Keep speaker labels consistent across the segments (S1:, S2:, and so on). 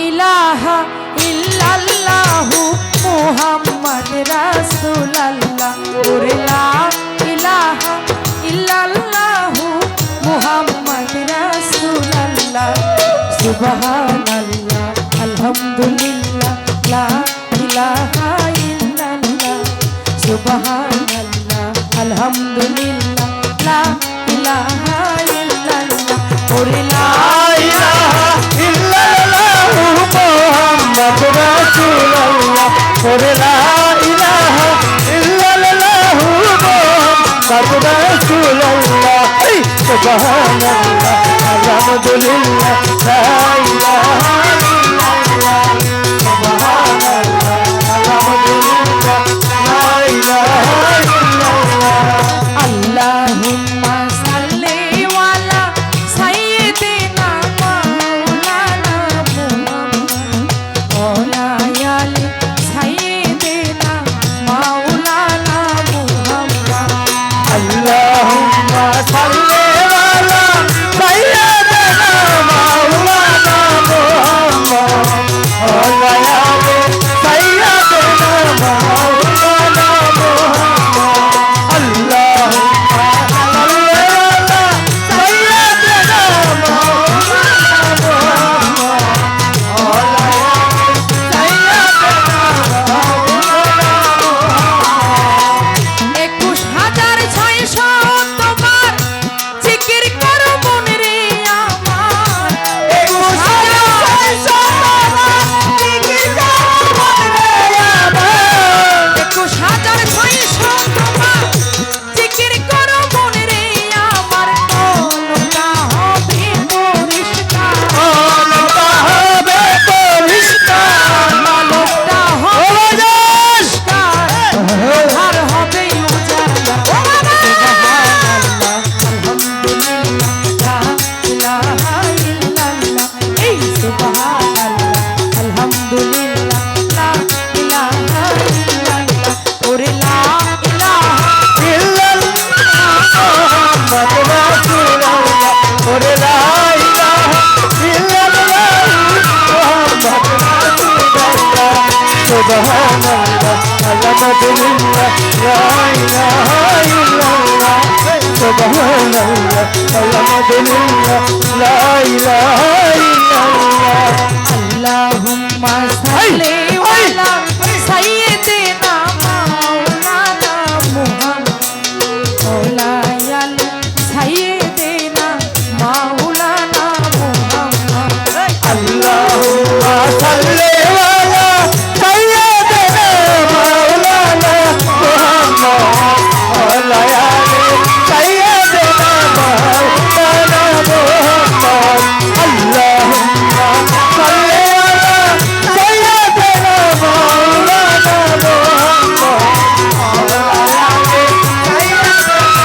S1: ইলাহা ইল্লাল্লাহু মুহাম্মদ রাসূলুল্লাহ ওরে লা ইলাহা ইল্লাল্লাহু মুহাম্মদ রাসূলুল্লাহ সুবহানাল্লাহ আলহামদুলিল্লাহ লা ইলাহা ইল্লাল্লাহ সুবহানাল্লাহ আলহামদুলিল্লাহ লা ইলাহা ইল্লাল্লাহ ওরে লা
S2: ইলাহা ইল্লাল্লাহু মুহাম্মাদুর রাসূলুল্লাহ ওরে লা ইলাহা ইল্লাল্লাহু মুহাম্মাদুর রাসূলুল্লাহ সুবহানাল্লাহ আলহামদুলিল্লাহ লা ইলাহা ইল্লাল্লাহ সুবহানাল্লাহ আলহামদুলিল্লাহ লা ইলাহা ইল্লাল্লাহ
S1: আল্লাহুম্মা সাল্লি ওয়ালা সাইয়্যিদিনা মাওলানা মুহাম্মদ ওয়ালা আলি সাইয়্যিদিনা মাওলানা মুহাম্মদ
S2: আল্লাহুম্মা সাল্লি আলা সাইয়্যিদিনা মাওলানা মুহাম্মদ ওয়া আলি সাইয়্যিদিনা মাওলানা মুহাম্মদ আল্লাহুম্মা সাল্লি আলা সাইয়্যিদিনা মাওলানা মুহাম্মদ ওয়া আলি সাইয়্যিদিনা
S1: 21600 তোমার জিকির করো মন রে আমার 21600 তোমার জিকির করো মন রে আমার কলটা হবে পরিষ্কার
S2: কলটা হবে পরিষ্কার
S1: মালটা হবে পরিষ্কার আর হবে উজালা সুবহানাল্লাহ আলহামদুলিল্লাহ লা ইলাহা ইল্লাল্লাহ ওরে লা ইলাহা
S2: মুহাম্মাদুর রাসূলুল্লাহ ওরে লা ইলাহা ইল্লাল্লাহু মুহাম্মাদুর রাসূলুল্লাহ সুবহানাল্লাহ আলহামদুলিল্লাহ লা ইলাহা ইল্লাল্লাহ সুবহানাল্লাহ আলহামদুলিল্লাহ লা ইলাহা ইল্লাল্লাহ
S1: আল্লাহুম্মা সাল্লি ওয়ালা সাইয়্যিদিনা মাওলানা মুহাম্মদ ওয়ালা আলি সাইয়্যিদিনা মাওলানা মুহাম্মদ
S2: আল্লাহুম্মা সাল্লি আলা সাইয়্যিদিনা মাওলানা মুহাম্মদ ওয়া আলি সাইয়্যিদিনা মাওলানা মুহাম্মদ আল্লাহুম্মা সাল্লি আলা সাইয়্যিদিনা মাওলানা মুহাম্মদ ওয়া আলি সাইয়্যিদিনা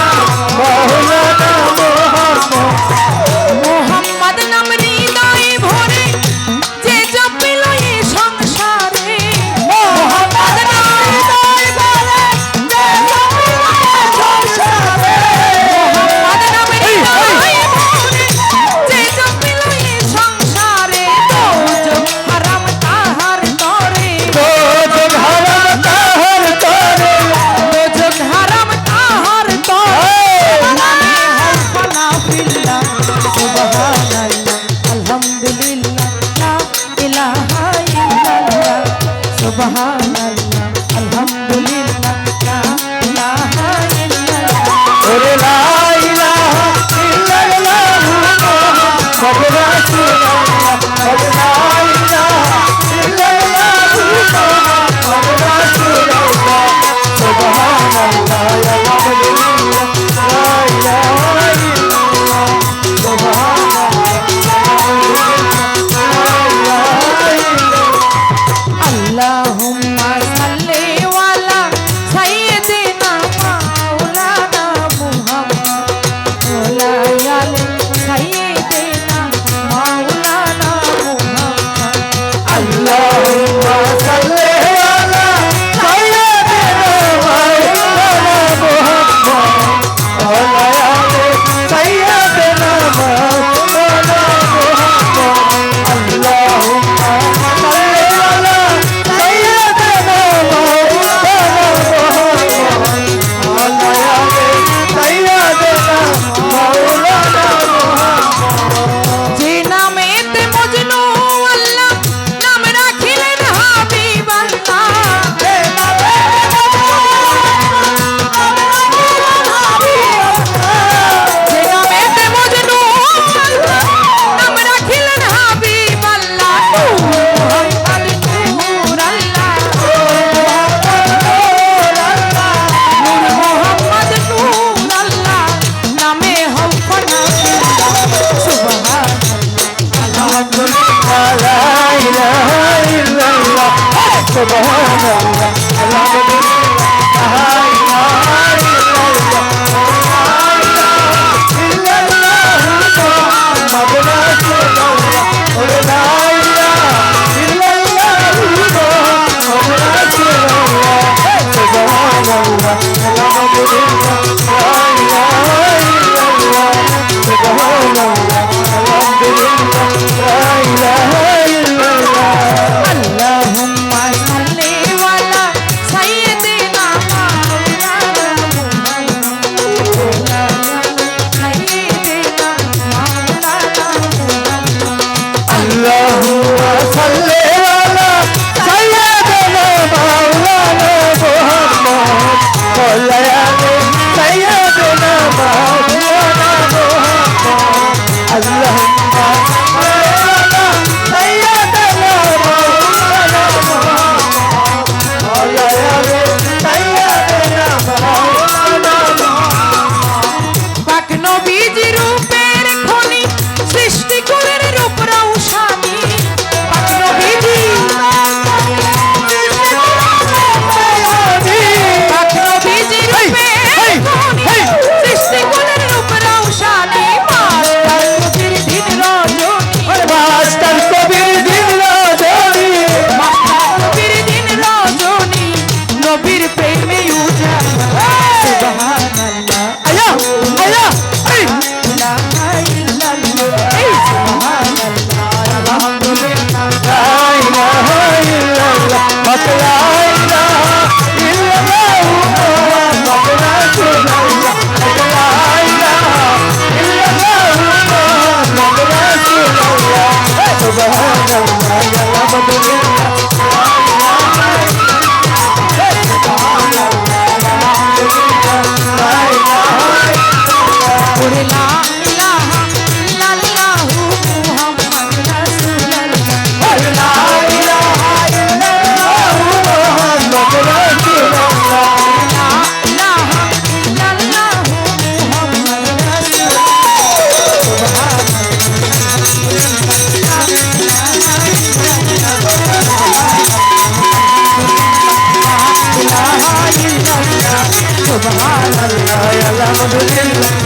S2: রসুলিল্লাহ